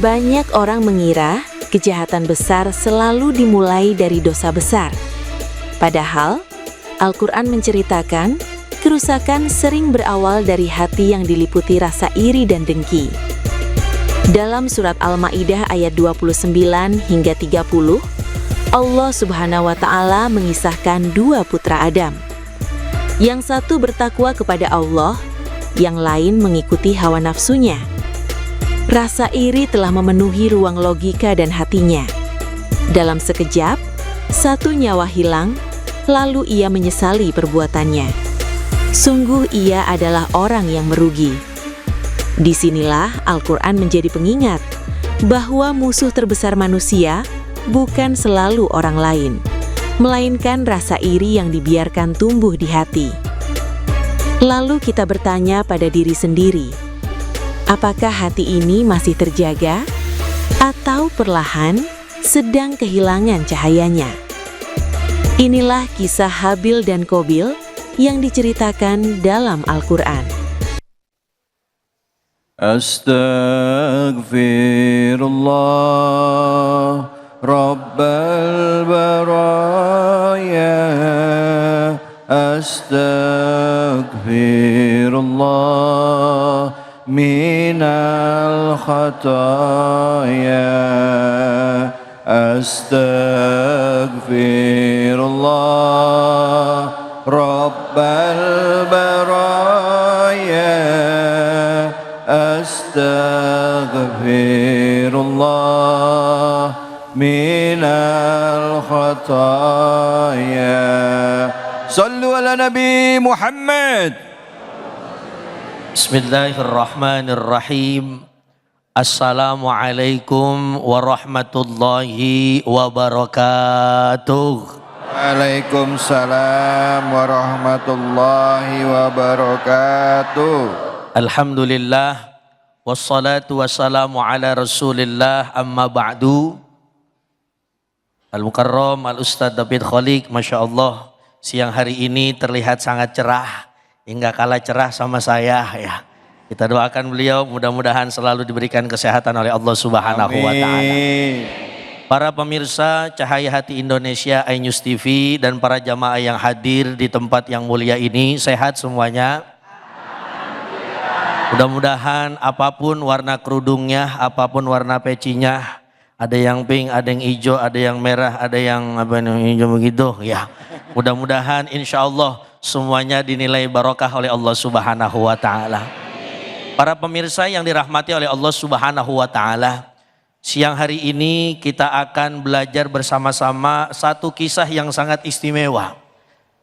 Banyak orang mengira kejahatan besar selalu dimulai dari dosa besar. Padahal, Al-Quran menceritakan kerusakan sering berawal dari hati yang diliputi rasa iri dan dengki. Dalam surat Al-Maidah ayat 29 hingga 30, Allah Subhanahu wa Ta'ala mengisahkan dua putra Adam. Yang satu bertakwa kepada Allah, yang lain mengikuti hawa nafsunya. Rasa iri telah memenuhi ruang logika dan hatinya. Dalam sekejap, satu nyawa hilang, lalu ia menyesali perbuatannya. Sungguh ia adalah orang yang merugi. Disinilah Al-Quran menjadi pengingat bahwa musuh terbesar manusia bukan selalu orang lain, melainkan rasa iri yang dibiarkan tumbuh di hati. Lalu kita bertanya pada diri sendiri, apakah hati ini masih terjaga atau perlahan sedang kehilangan cahayanya? Inilah kisah Habil dan Qabil yang diceritakan dalam Al-Quran. Astaghfirullah Rabbal baraya, astaghfirullah minal khataya, astaghfirullah Rabbal baraya, astaghfirullah minal khataya. Sallu ala Nabi Muhammad. Bismillahirrahmanirrahim. Assalamualaikum warahmatullahi wabarakatuh. Waalaikumsalam warahmatullahi wabarakatuh. Alhamdulillah, wassalatu wassalamu ala rasulillah, amma ba'du. Al-Mukarram, Al-Ustadz David Khaliq, Masya Allah, siang hari ini terlihat sangat cerah, hingga kalah cerah sama saya ya. Kita doakan beliau mudah-mudahan selalu diberikan kesehatan oleh Allah Subhanahu wa Ta'ala. Para pemirsa Cahaya Hati Indonesia, iNews TV, dan para jamaah yang hadir di tempat yang mulia ini, sehat semuanya. Mudah-mudahan apapun warna kerudungnya, apapun warna pecinya, ada yang pink, ada yang hijau, ada yang merah, ada yang hijau begitu ya. Mudah-mudahan insya Allah semuanya dinilai barokah oleh Allah Subhanahu wa Ta'ala. Para pemirsa yang dirahmati oleh Allah Subhanahu wa Ta'ala, siang hari ini kita akan belajar bersama-sama satu kisah yang sangat istimewa.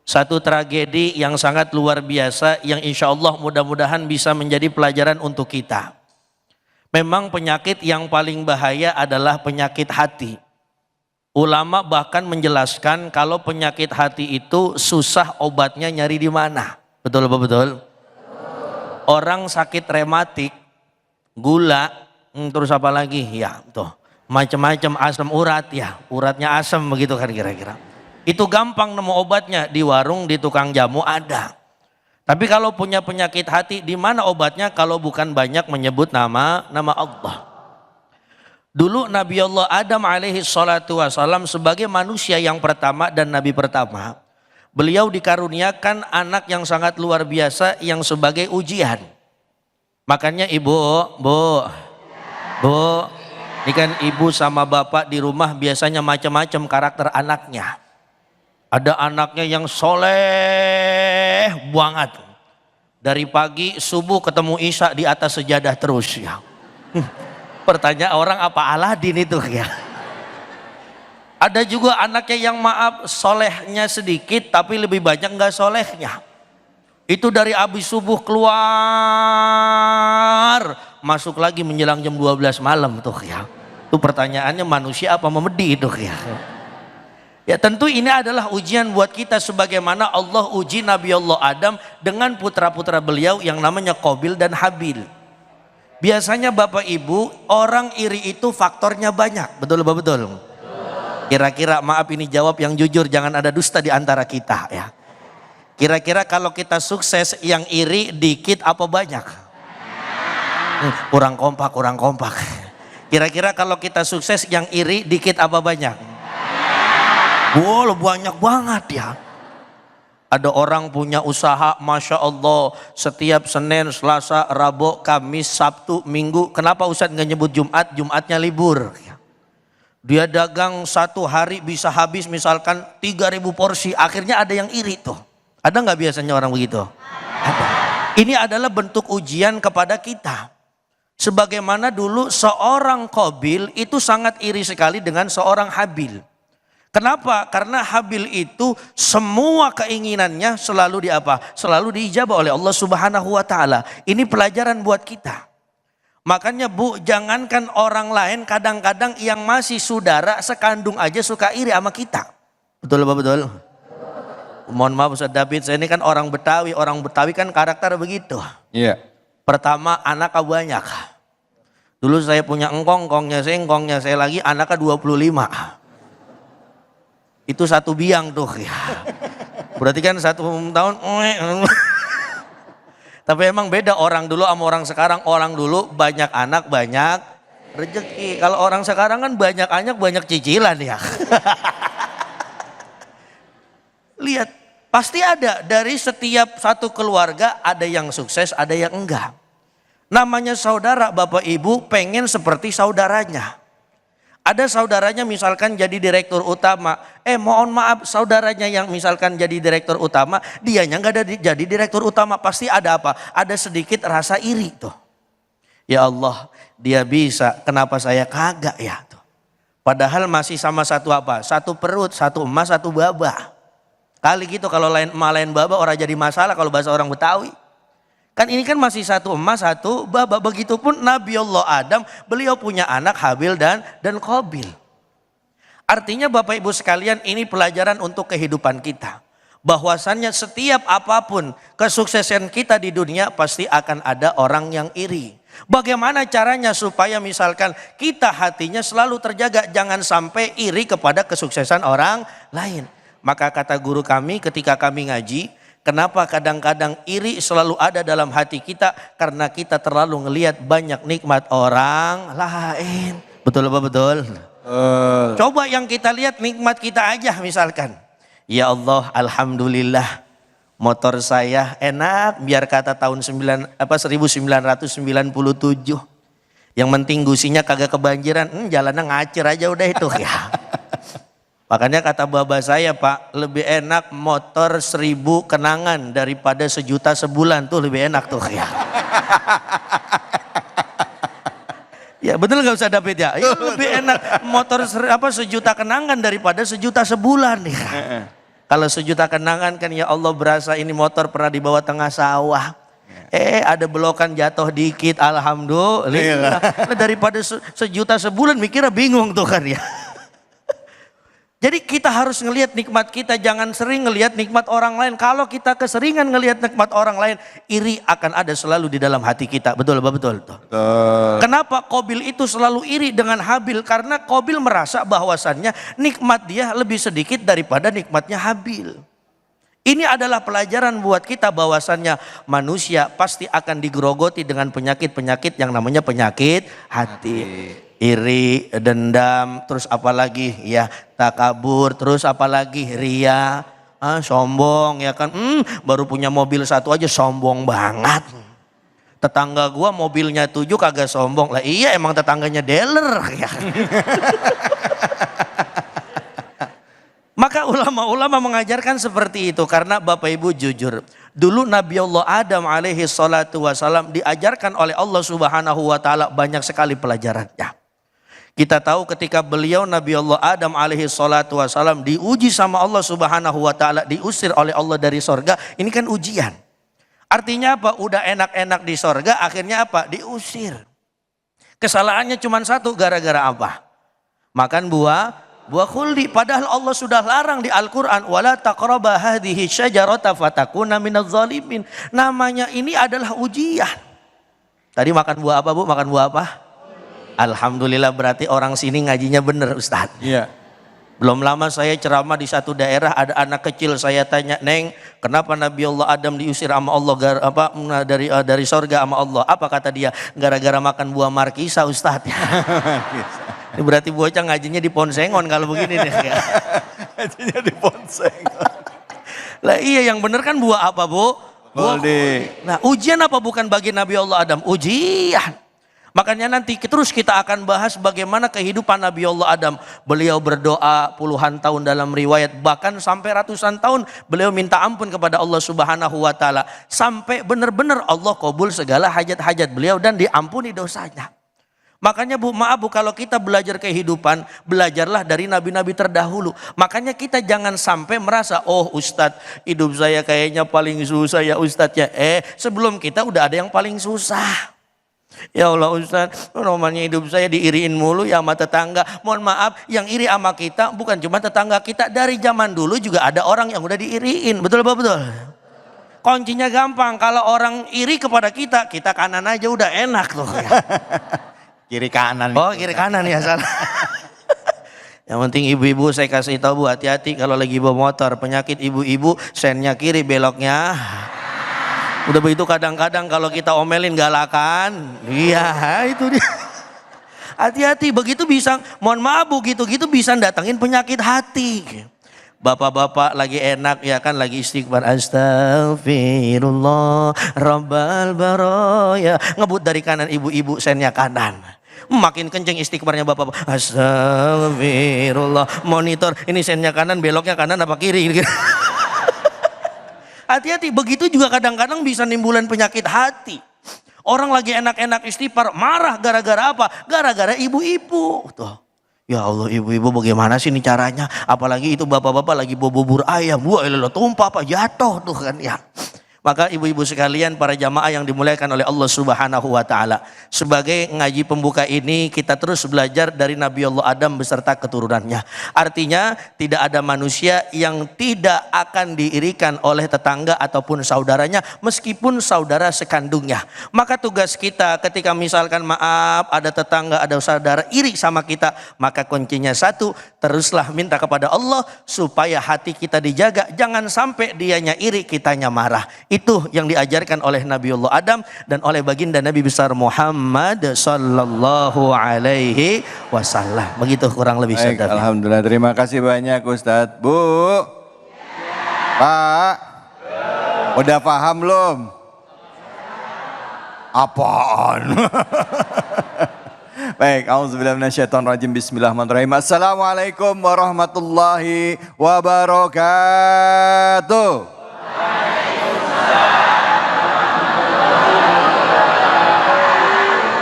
Satu tragedi yang sangat luar biasa yang insya Allah mudah-mudahan bisa menjadi pelajaran untuk kita. Memang penyakit yang paling bahaya adalah penyakit hati. Ulama bahkan menjelaskan kalau penyakit hati itu susah obatnya nyari di mana. Betul apa betul? Orang sakit rematik, gula, terus apa lagi? Ya, tuh macam-macam, asam urat ya, uratnya asam begitu kan kira-kira. Itu gampang nemu obatnya, di warung, di tukang jamu ada. Tapi kalau punya penyakit hati, di mana obatnya kalau bukan banyak menyebut nama Allah. Dulu Nabi Allah Adam alaihi salatu wassalam sebagai manusia yang pertama dan Nabi pertama, beliau dikaruniakan anak yang sangat luar biasa yang sebagai ujian. Makanya ibu, bu, ini kan ibu sama bapak di rumah biasanya macam-macam karakter anaknya. Ada anaknya yang soleh banget. Dari pagi subuh ketemu Isya di atas sejadah terus ya. Pertanyaan orang apa Aladin itu ya. Ada juga anaknya yang maaf solehnya sedikit tapi lebih banyak nggak solehnya. Itu dari habis subuh keluar masuk lagi menjelang jam 12 malam tuh ya. Itu pertanyaannya manusia apa memedi itu ya. Ya tentu ini adalah ujian buat kita sebagaimana Allah uji Nabi Allah Adam dengan putra-putra beliau yang namanya Qabil dan Habil. Biasanya Bapak Ibu orang iri itu faktornya banyak, betul betul. Kira-kira maaf ini jawab yang jujur, jangan ada dusta di antara kita ya. Kira-kira kalau kita sukses yang iri dikit apa banyak? Kurang kompak. Kira-kira kalau kita sukses yang iri dikit apa banyak? Wow, banyak banget ya. Ada orang punya usaha, Masya Allah, setiap Senin, Selasa, Rabu, Kamis, Sabtu, Minggu. Kenapa Ustadz nggak nyebut Jumat? Jumatnya libur. Dia dagang satu hari bisa habis misalkan 3.000 porsi. Akhirnya ada yang iri tuh. Ada nggak biasanya orang begitu? Ada. Ini adalah bentuk ujian kepada kita. Sebagaimana dulu seorang Qabil itu sangat iri sekali dengan seorang Habil. Kenapa? Karena Habil itu semua keinginannya selalu selalu diijabah oleh Allah Subhanahu wa taala. Ini pelajaran buat kita. Makanya Bu, jangankan orang lain, kadang-kadang yang masih saudara sekandung aja suka iri sama kita. Betul apa betul? Mohon maaf Ustaz David, saya ini kan orang Betawi kan karakter begitu. Iya. Pertama, anaknya banyak. Dulu saya punya engkongnya saya lagi anaknya 25. Itu satu biang tuh ya. Berarti kan 1 tahun. Tapi emang beda orang dulu sama orang sekarang. Orang dulu banyak anak banyak rezeki. Kalau orang sekarang kan banyak anak banyak cicilan ya. Lihat, pasti ada dari setiap satu keluarga ada yang sukses, ada yang enggak. Namanya saudara, Bapak Ibu pengen seperti saudaranya. Ada saudaranya misalkan jadi direktur utama. Mohon maaf, saudaranya yang misalkan jadi direktur utama, dianya nggak ada jadi direktur utama. Pasti ada apa? Ada sedikit rasa iri tuh. Ya Allah, dia bisa, kenapa saya kagak ya? Tuh. Padahal masih sama satu apa? Satu perut, satu emas, satu baba. Kali gitu kalau lain emas lain baba orang jadi masalah kalau bahasa orang Betawi. Kan ini kan masih satu emas, satu baba. Begitupun Nabi Allah Adam, beliau punya anak Habil dan Qabil. Artinya Bapak Ibu sekalian, ini pelajaran untuk kehidupan kita. Bahwasannya setiap apapun kesuksesan kita di dunia pasti akan ada orang yang iri. Bagaimana caranya supaya misalkan kita hatinya selalu terjaga, jangan sampai iri kepada kesuksesan orang lain. Maka kata guru kami ketika kami ngaji, kenapa kadang-kadang iri selalu ada dalam hati kita? Karena kita terlalu ngelihat banyak nikmat orang lain. Betul apa betul? Coba yang kita lihat nikmat kita aja misalkan. Ya Allah, alhamdulillah motor saya enak biar kata tahun 1997. Yang penting gusinya kagak kebanjiran, jalannya ngacir aja udah itu ya. Makanya kata baba saya, Pak, lebih enak motor 1.000 kenangan daripada 1 juta sebulan, tuh lebih enak tuh ya. Ya betul gak usah David ya? Ya lebih enak motor 1 juta kenangan daripada 1 juta sebulan ya. Kalau 1 juta kenangan kan ya Allah berasa ini motor pernah dibawa tengah sawah. Ada belokan jatuh dikit, alhamdulillah. Daripada 1 juta sebulan mikirnya bingung tuh kan ya. Jadi kita harus ngelihat nikmat kita, jangan sering ngelihat nikmat orang lain. Kalau kita keseringan ngelihat nikmat orang lain, iri akan ada selalu di dalam hati kita. Betul apa betul? Betul. Kenapa Qabil itu selalu iri dengan Habil? Karena Qabil merasa bahwasannya nikmat dia lebih sedikit daripada nikmatnya Habil. Ini adalah pelajaran buat kita bahwasannya manusia pasti akan digerogoti dengan penyakit-penyakit yang namanya penyakit hati. Iri, dendam, terus apalagi ya takabur, terus apalagi ria, sombong ya kan. Baru punya mobil 1 aja sombong banget. Tetangga gua mobilnya 7 kagak sombong. Lah iya emang tetangganya dealer ya. Maka ulama-ulama mengajarkan seperti itu karena Bapak Ibu jujur. Dulu Nabi Allah Adam alaihi salatu wasalam diajarkan oleh Allah Subhanahu wa taala banyak sekali pelajarannya. Kita tahu ketika beliau Nabi Allah Adam alaihi salatu wasalam diuji sama Allah Subhanahu wa taala, diusir oleh Allah dari sorga, ini kan ujian. Artinya apa? Udah enak-enak di sorga, akhirnya apa? Diusir. Kesalahannya cuma satu, gara-gara apa? Makan buah khuldi. Padahal Allah sudah larang di Al-Quran. Wala taqraba hadhihi syajarata fatakuna minadz zalimin. Namanya ini adalah ujian. Tadi makan buah apa Bu? Makan buah apa? Alhamdulillah berarti orang sini ngajinya bener Ustaz. Iya. Belum lama saya ceramah di satu daerah, ada anak kecil, saya tanya, "Neng, kenapa Nabi Allah Adam diusir sama Allah dari sorga sama Allah?" Apa kata dia? "Gara-gara makan buah markisa, Ustadz." Ini berarti bocah ngajinya di Ponsengon kalau begini nih. Ngajinya di Ponsengon. Lah iya, yang bener kan buah apa, Bu? Nah, ujian apa bukan bagi Nabi Allah Adam? Ujian. Makanya nanti terus kita akan bahas bagaimana kehidupan Nabi Allah Adam. Beliau berdoa puluhan tahun dalam riwayat, bahkan sampai ratusan tahun beliau minta ampun kepada Allah Subhanahu wa taala, sampai benar-benar Allah kabul segala hajat-hajat beliau dan diampuni dosanya. Makanya Bu, maaf Bu, kalau kita belajar kehidupan, belajarlah dari nabi-nabi terdahulu. Makanya kita jangan sampai merasa, "Oh Ustadz, hidup saya kayaknya paling susah ya Ustadz ya." Sebelum kita udah ada yang paling susah. "Ya Allah Ustadz, namanya hidup saya diiriin mulu ya sama tetangga." Mohon maaf, yang iri sama kita bukan cuma tetangga kita. Dari zaman dulu juga ada orang yang udah diiriin. Betul Pak? Betul. Kuncinya gampang, kalau orang iri kepada kita, kita kanan aja udah enak tuh. Kiri kanan. Oh kiri kanan ya, salah. Yang penting ibu-ibu saya kasih tahu Bu, hati-hati kalau lagi bawa motor. Penyakit ibu-ibu, sennya kiri beloknya. Udah begitu kadang-kadang kalau kita omelin galakan. Iya itu dia. Hati-hati, begitu bisa, mohon maaf Bu, gitu-gitu bisa datangin penyakit hati. Bapak-bapak lagi enak ya kan, lagi istighfar, "Astagfirullah Rabbal Baroya." Ngebut dari kanan, ibu-ibu sennya kanan. Makin kenceng istighfarnya bapak-bapak, "Astagfirullah." Monitor, ini sennya kanan, beloknya kanan apa kiri? Hati-hati, begitu juga kadang-kadang bisa nimbulin penyakit hati. Orang lagi enak-enak istighfar, marah gara-gara apa? Gara-gara ibu-ibu. Tuh. Ya Allah, ibu-ibu bagaimana sih ini caranya? Apalagi itu bapak-bapak lagi bawa bubur ayam. Wah, tumpah apa jatuh tuh kan ya. Maka ibu-ibu sekalian, para jamaah yang dimuliakan oleh Allah Subhanahu wa taala, sebagai ngaji pembuka ini kita terus belajar dari Nabi Allah Adam beserta keturunannya. Artinya tidak ada manusia yang tidak akan diirikan oleh tetangga ataupun saudaranya meskipun saudara sekandungnya. Maka tugas kita ketika misalkan maaf ada tetangga, ada saudara iri sama kita, maka kuncinya satu, teruslah minta kepada Allah supaya hati kita dijaga, jangan sampai dianya iri, kitanya marah. Itu yang diajarkan oleh Nabiullah Adam dan oleh baginda Nabi besar Muhammad sallallahu alaihi wasallam. Begitu kurang lebih. Baik, alhamdulillah, terima kasih banyak Ustadz. Bu, Pak, udah paham belum? Apaan? Baik, auzubillahi minasyaitonirrajim. Bismillahirrahmanirrahim. Assalamualaikum warahmatullahi wabarakatuh.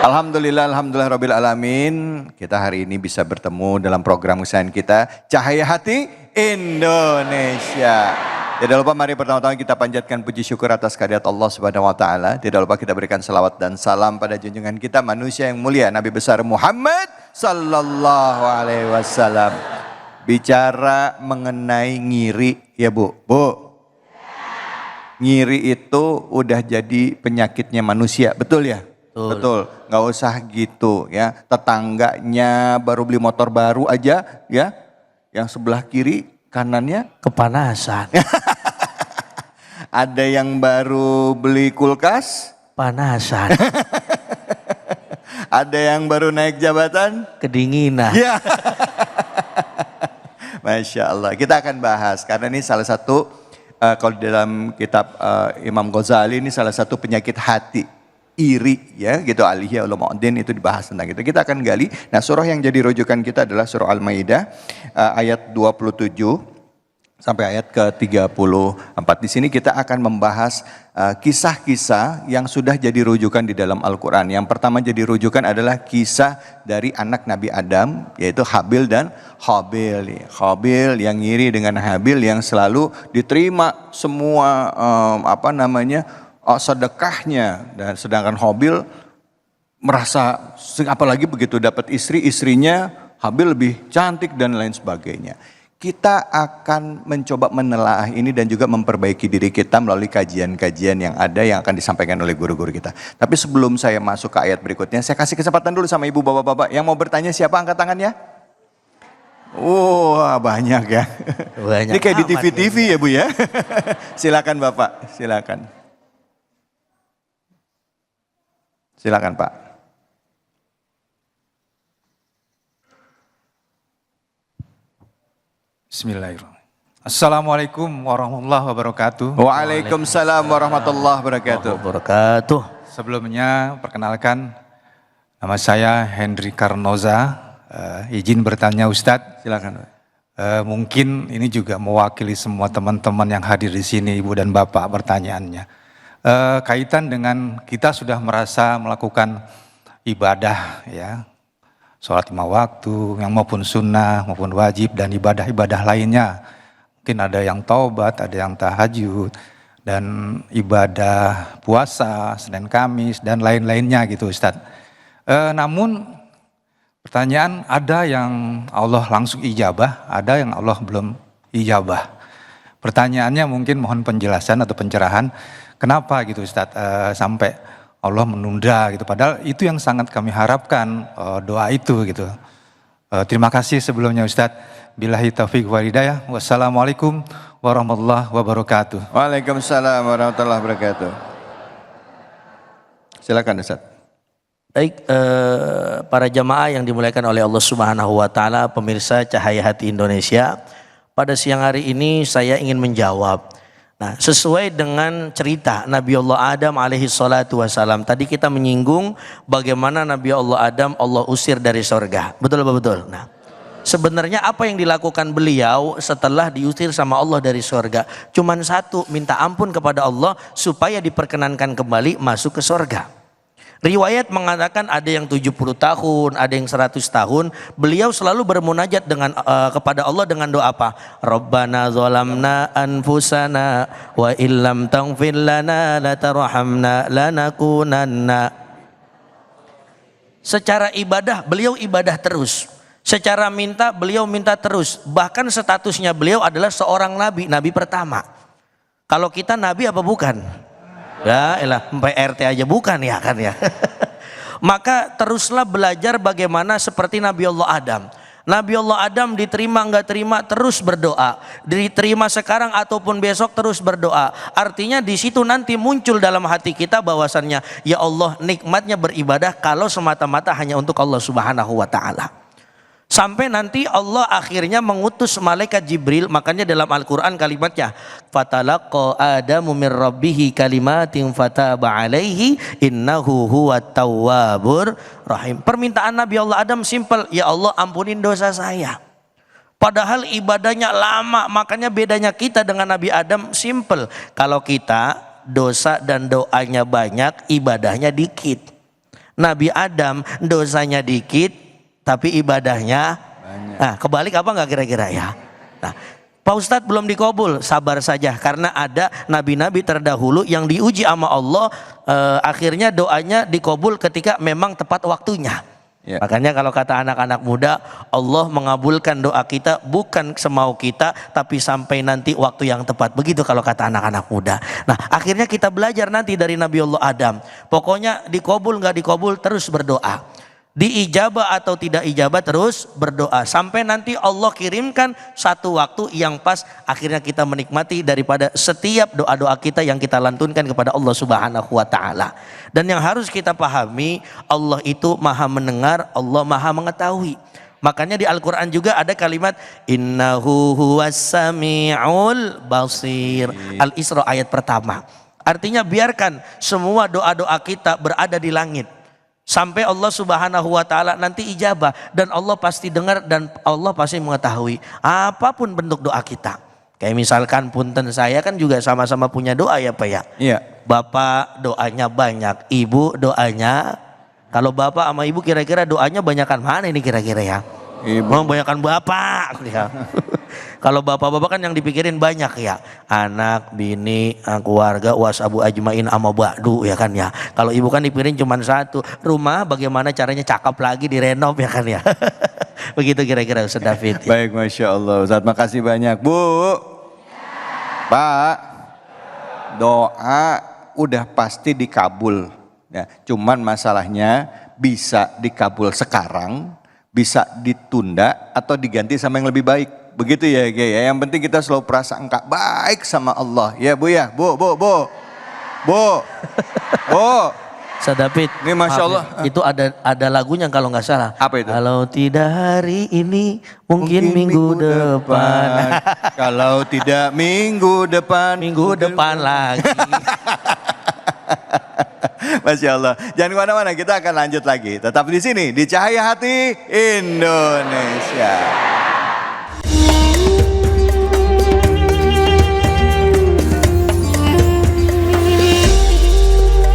Alhamdulillah, alhamdulillah rabbil alamin. Kita hari ini bisa bertemu dalam program kesayangan kita, Cahaya Hati Indonesia. Tidak lupa mari pertama-tama kita panjatkan puji syukur atas kehadirat Allah Subhanahu wa taala. Tidak lupa kita berikan salawat dan salam pada junjungan kita manusia yang mulia Nabi besar Muhammad sallallahu alaihi wasallam. Bicara mengenai ngiri ya Bu. Ngiri itu udah jadi penyakitnya manusia, betul ya? Betul, nggak usah gitu ya. Tetangganya baru beli motor baru aja ya, yang sebelah kiri kanannya kepanasan. Ada yang baru beli kulkas, panasan. Ada yang baru naik jabatan, kedinginan. Ya. Masya Allah, kita akan bahas karena ini salah satu kalau di dalam kitab Imam Ghazali ini salah satu penyakit hati. Iri ya gitu, Aliyah ulumuddin itu dibahas tentang itu. Kita akan gali. Nah, surah yang jadi rujukan kita adalah surah Al-Maidah ayat 27 sampai ayat ke-34. Di sini kita akan membahas kisah-kisah yang sudah jadi rujukan di dalam Al-Qur'an. Yang pertama jadi rujukan adalah kisah dari anak Nabi Adam, yaitu Habil dan Habil. Habil yang iri dengan Habil yang selalu diterima semua sedekahnya, dan sedangkan Habil merasa apalagi begitu dapat istri, istrinya Habil lebih cantik dan lain sebagainya. Kita akan mencoba menelaah ini dan juga memperbaiki diri kita melalui kajian-kajian yang ada yang akan disampaikan oleh guru-guru kita. Tapi sebelum saya masuk ke ayat berikutnya, saya kasih kesempatan dulu sama ibu bapak-bapak yang mau bertanya. Siapa angkat tangannya? Wah, banyak ya. Banyak Ini kayak di amat TV-TV ya Bu ya. Silakan Bapak, silakan. Silakan Pak. Bismillahirrahmanirrahim. Assalamualaikum warahmatullahi wabarakatuh. Waalaikumsalam warahmatullahi wabarakatuh. Wabarakatuh. Sebelumnya perkenalkan, nama saya Henry Karnoza. Izin bertanya Ustadz, Silakan. mungkin ini juga mewakili semua teman-teman yang hadir di sini, Ibu dan Bapak, pertanyaannya. Kaitan dengan kita sudah merasa melakukan ibadah ya, sholat 5 waktu, yang maupun sunnah, maupun wajib, dan ibadah-ibadah lainnya. Mungkin ada yang taubat, ada yang tahajud, dan ibadah puasa, Senin Kamis, dan lain-lainnya gitu Ustadz. Namun pertanyaan, ada yang Allah langsung ijabah, ada yang Allah belum ijabah. Pertanyaannya mungkin mohon penjelasan atau pencerahan, kenapa gitu Ustadz sampai Allah menunda gitu. Padahal itu yang sangat kami harapkan, doa itu gitu. Terima kasih sebelumnya Ustadz. Billahi taufiq wal hidayah. Wassalamualaikum warahmatullahi wabarakatuh. Waalaikumsalam warahmatullahi wabarakatuh. Silakan Ustaz. Baik, para jamaah yang dimuliakan oleh Allah Subhanahu wa taala, pemirsa Cahaya Hati Indonesia. Pada siang hari ini saya ingin menjawab. Nah, sesuai dengan cerita Nabi Allah Adam alaihi salatu wassalam. Tadi kita menyinggung bagaimana Nabi Allah Adam Allah usir dari sorga. Betul apa betul? Nah, sebenarnya apa yang dilakukan beliau setelah diusir sama Allah dari sorga? Cuman satu, minta ampun kepada Allah supaya diperkenankan kembali masuk ke sorga. Riwayat mengatakan ada yang 70 tahun, ada yang 100 tahun. Beliau selalu bermunajat dengan kepada Allah dengan doa apa? Rabbana zalamna anfusana wa illam taghfir lana latarhamna lanakunanna. Secara ibadah beliau ibadah terus. Secara minta beliau minta terus. Bahkan statusnya beliau adalah seorang nabi, nabi pertama. Kalau kita nabi apa bukan? Ya elah, PRT aja bukan ya kan ya. Maka teruslah belajar bagaimana seperti Nabi Allah Adam. Nabi Allah Adam diterima nggak terima terus berdoa. Diterima sekarang ataupun besok terus berdoa. Artinya di situ nanti muncul dalam hati kita bahwasannya ya Allah, nikmatnya beribadah kalau semata-mata hanya untuk Allah Subhanahu wa taala. Sampai nanti Allah akhirnya mengutus malaikat Jibril. Makanya dalam Al-Quran kalimatnya fatalaqa Adamu min rabbihi kalimatin fataba alaihi innahu huwat tawwabur rahim. Permintaan Nabi Allah Adam simpel, ya Allah ampunin dosa saya. Padahal ibadahnya lama. Makanya bedanya kita dengan Nabi Adam simpel. Kalau kita dosa dan doanya banyak, ibadahnya dikit. Nabi Adam dosanya dikit tapi ibadahnya banyak. Nah, kebalik apa enggak kira-kira ya? Nah, Pak Ustadz belum dikabul, sabar saja karena ada nabi-nabi terdahulu yang diuji sama Allah, akhirnya doanya dikabul ketika memang tepat waktunya. Ya. Makanya kalau kata anak-anak muda, Allah mengabulkan doa kita bukan semau kita tapi sampai nanti waktu yang tepat. Begitu kalau kata anak-anak muda. Nah, akhirnya kita belajar nanti dari Nabi Allah Adam. Pokoknya dikabul nggak dikabul terus berdoa. Diijabah atau tidak ijabah terus berdoa sampai nanti Allah kirimkan satu waktu yang pas, akhirnya kita menikmati daripada setiap doa-doa kita yang kita lantunkan kepada Allah Subhanahu wa taala. Dan yang harus kita pahami, Allah itu Maha mendengar, Allah Maha mengetahui. Makanya di Al-Qur'an juga ada kalimat innahu huwas samiul basir. Al-Isra ayat pertama. Artinya biarkan semua doa-doa kita berada di langit sampai Allah Subhanahu wa taala nanti ijabah, dan Allah pasti dengar dan Allah pasti mengetahui apapun bentuk doa kita. Kayak misalkan punten saya kan juga sama-sama punya doa ya Pak ya. Iya. Bapak doanya banyak, ibu doanya. Kalau bapak sama ibu kira-kira doanya banyakan mana ini kira-kira ya? Ibu. Banyakan bapak ya. Kalau bapak-bapak kan yang dipikirin banyak ya, anak, bini, keluarga, wasabu ajmain ama ba'du ya kan ya. Kalau ibu kan dipikirin cuma satu, rumah bagaimana caranya cakep lagi direnov ya kan ya. Begitu kira-kira Ustaz David. Ya. Baik, Masya Allah Ustaz, makasih banyak. Bu, Pak, doa udah pasti dikabul. Ya, cuman masalahnya bisa dikabul sekarang, bisa ditunda atau diganti sama yang lebih baik. Begitu ya Kiai ya. Yang penting kita selalu prasangka baik sama Allah. Ya Bu ya, Bu. Ustaz David, Ini Masya maaf Allah. ya, itu ada lagunya kalau nggak salah. Apa itu? Kalau tidak hari ini, mungkin minggu depan. Kalau tidak minggu depan. Minggu depan lagi. Masya Allah. Jangan kemana-mana, kita akan lanjut lagi. Tetap di sini, di Cahaya Hati Indonesia.